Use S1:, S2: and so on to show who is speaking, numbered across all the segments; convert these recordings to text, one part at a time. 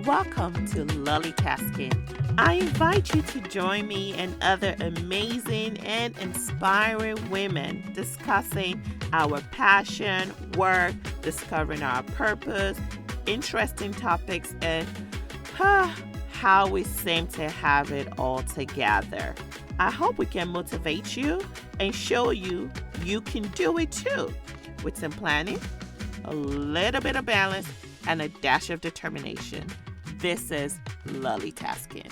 S1: Welcome to LollieTasking. I invite you to join me and other amazing and inspiring women discussing our passion, work, discovering our purpose, interesting topics, and how we seem to have it all together. I hope we can motivate you and show you you can do it too, with some planning, a little bit of balance, and a dash of determination. This is LollieTasking.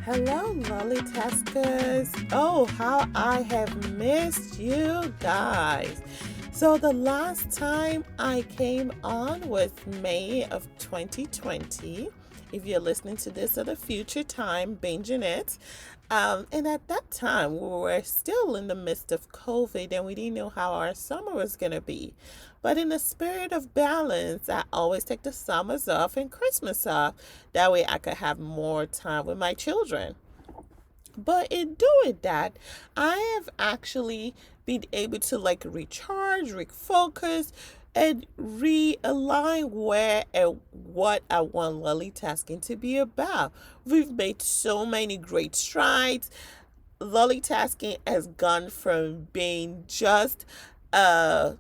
S1: Hello, LollieTaskers. Oh, how I have missed you guys. So the last time I came on was May of 2020. If you're listening to this at a future time, binging it. And at that time, we were still in the midst of COVID and we didn't know how our summer was going to be. But in the spirit of balance, I always take the summers off and Christmas off. That way I could have more time with my children. But in doing that, I have actually been able to recharge, refocus, and realign where and what I want LollieTasking to be about. We've made so many great strides. LollieTasking has gone from being just not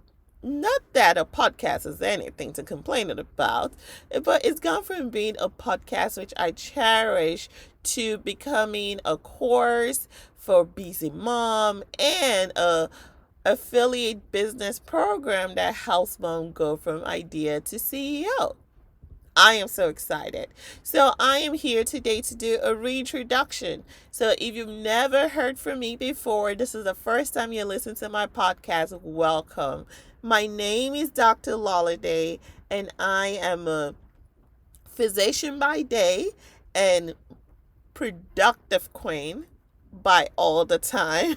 S1: that a podcast is anything to complain about, but it's gone from being a podcast which I cherish to becoming a course for busy mom and a affiliate business program that helps mom go from idea to CEO. I am so excited. So I am here today to do a reintroduction. So if you've never heard from me before, this is the first time you listen to my podcast, welcome. My name is Dr. Lolliday, and I am a physician by day and productive queen by all the time.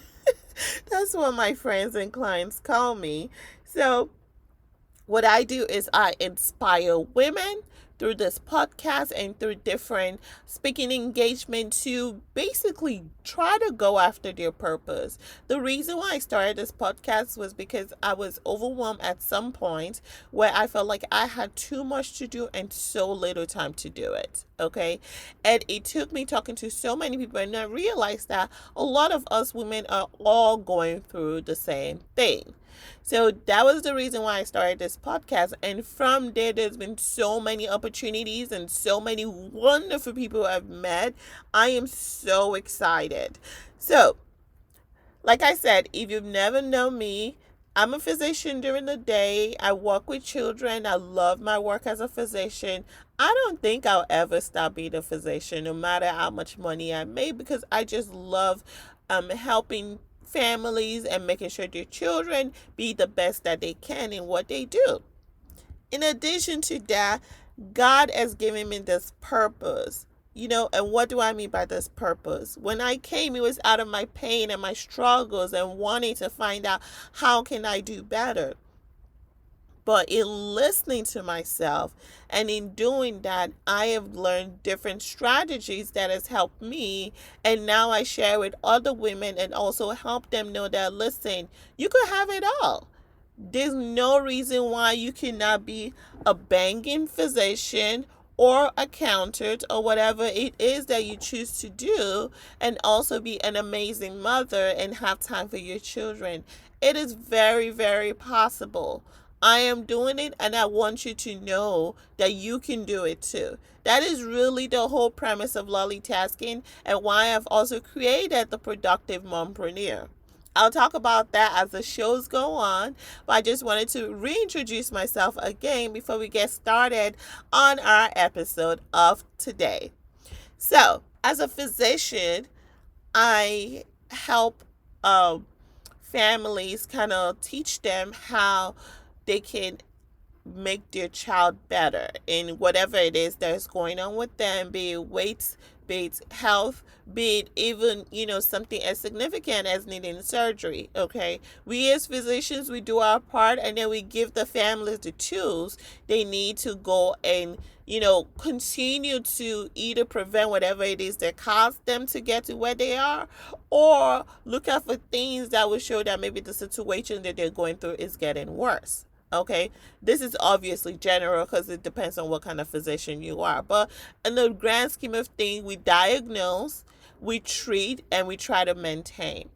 S1: That's what my friends and clients call me. So what I do is I inspire women through this podcast and through different speaking engagement to basically try to go after their purpose. The reason why I started this podcast was because I was overwhelmed at some point where I felt like I had too much to do and so little time to do it. Okay. And it took me talking to so many people, and I realized that a lot of us women are all going through the same thing. So that was the reason why I started this podcast. And from there, there's been so many opportunities and so many wonderful people I've met. I am so excited. So, like I said, if you've never known me, I'm a physician during the day. I work with children. I love my work as a physician. I don't think I'll ever stop being a physician, no matter how much money I make, because I just love helping families and making sure their children be the best that they can in what they do. In addition to that, God has given me this purpose. And what do I mean by this purpose? When I came, it was out of my pain and my struggles and wanting to find out how can I do better. But in listening to myself and in doing that, I have learned different strategies that has helped me. And now I share with other women and also help them know that, listen, you could have it all. There's no reason why you cannot be a banking physician or accountant or whatever it is that you choose to do, and also be an amazing mother and have time for your children. It is very, very possible. I am doing it, and I want you to know that you can do it too. That is really the whole premise of LollieTasking, and why I've also created the Productive Mompreneur. I'll talk about that as the shows go on, but I just wanted to reintroduce myself again before we get started on our episode of today. So, as a physician, I help families kind of teach them how they can make their child better in whatever it is that's going on with them, be it weight be it health, be it even, something as significant as needing surgery. Okay, we as physicians, we do our part, and then we give the families the tools they need to go and continue to either prevent whatever it is that caused them to get to where they are, or look out for things that will show that maybe the situation that they're going through is getting worse. Okay, this is obviously general because it depends on what kind of physician you are. But in the grand scheme of things, we diagnose, we treat, and we try to maintain.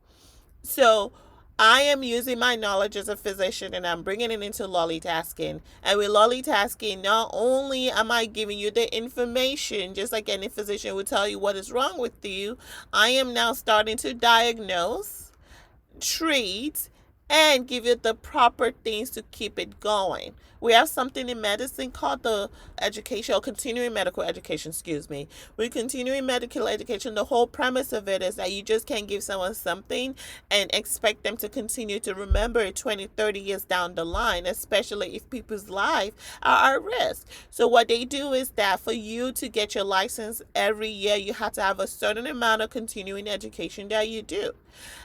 S1: So I am using my knowledge as a physician and I'm bringing it into LollieTasking. And with LollieTasking, not only am I giving you the information, just like any physician would tell you what is wrong with you, I am now starting to diagnose, treat, and give it the proper things to keep it going. We have something in medicine called the education or continuing medical education, With continuing medical education, the whole premise of it is that you just can't give someone something and expect them to continue to remember it 20, 30 years down the line, especially if people's lives are at risk. So what they do is that for you to get your license every year, you have to have a certain amount of continuing education that you do.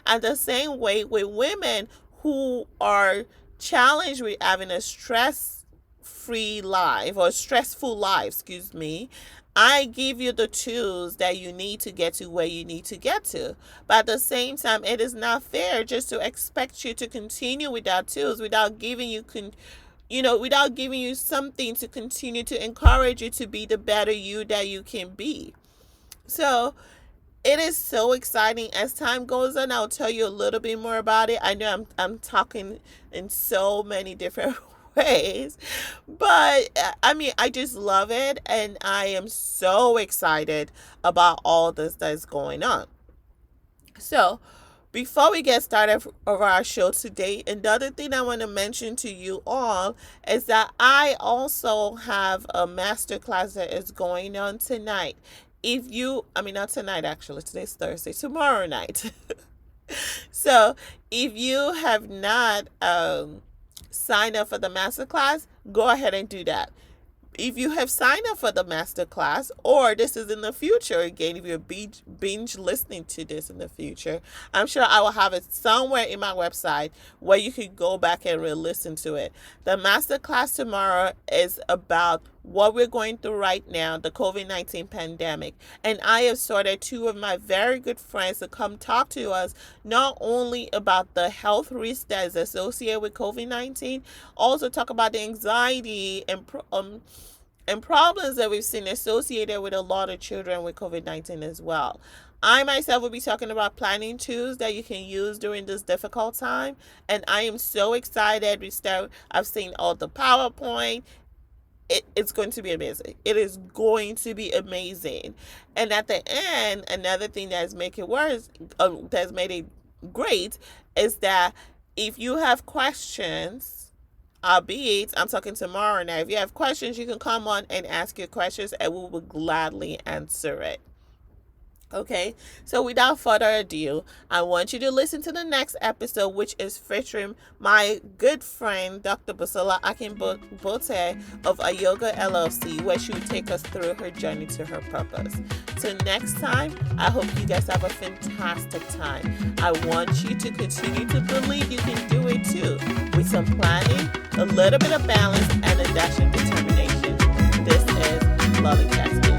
S1: And the same way with women who are challenged with having a stress-free life or stressful life, I give you the tools that you need to get to where you need to get to. But at the same time, it is not fair just to expect you to continue without tools, without giving you without giving you something to continue to encourage you to be the better you that you can be. So it is so exciting. As time goes on, I'll tell you a little bit more about it. I know I'm talking in so many different ways, but I just love it, and I am so excited about all this that is going on. So before we get started of our show today, another thing I want to mention to you all is that I also have a masterclass that is going on tonight. Not tonight actually, today's Thursday, tomorrow night. So if you have not signed up for the masterclass, go ahead and do that. If you have signed up for the masterclass, or this is in the future, again, if you're binge listening to this in the future, I'm sure I will have it somewhere in my website where you can go back and re-listen to it. The masterclass tomorrow is about what we're going through right now, the COVID-19 pandemic. And I have sorted two of my very good friends to come talk to us, not only about the health risk that is associated with COVID-19, also talk about the anxiety and problems that we've seen associated with a lot of children with COVID-19 as well. I myself will be talking about planning tools that you can use during this difficult time. And I am so excited. I've seen all the PowerPoint. It's going to be amazing. It is going to be amazing. And at the end, another thing that's made it great, is that if you have questions, albeit I'm talking tomorrow now, if you have questions, you can come on and ask your questions and we will gladly answer it. Okay, so without further ado, I want you to listen to the next episode, which is featuring my good friend, Dr. Basila Akinbote of Ayoga LLC, where she will take us through her journey to her purpose. So next time, I hope you guys have a fantastic time. I want you to continue to believe you can do it too, with some planning, a little bit of balance, and a dash of determination. This is LollieTasking.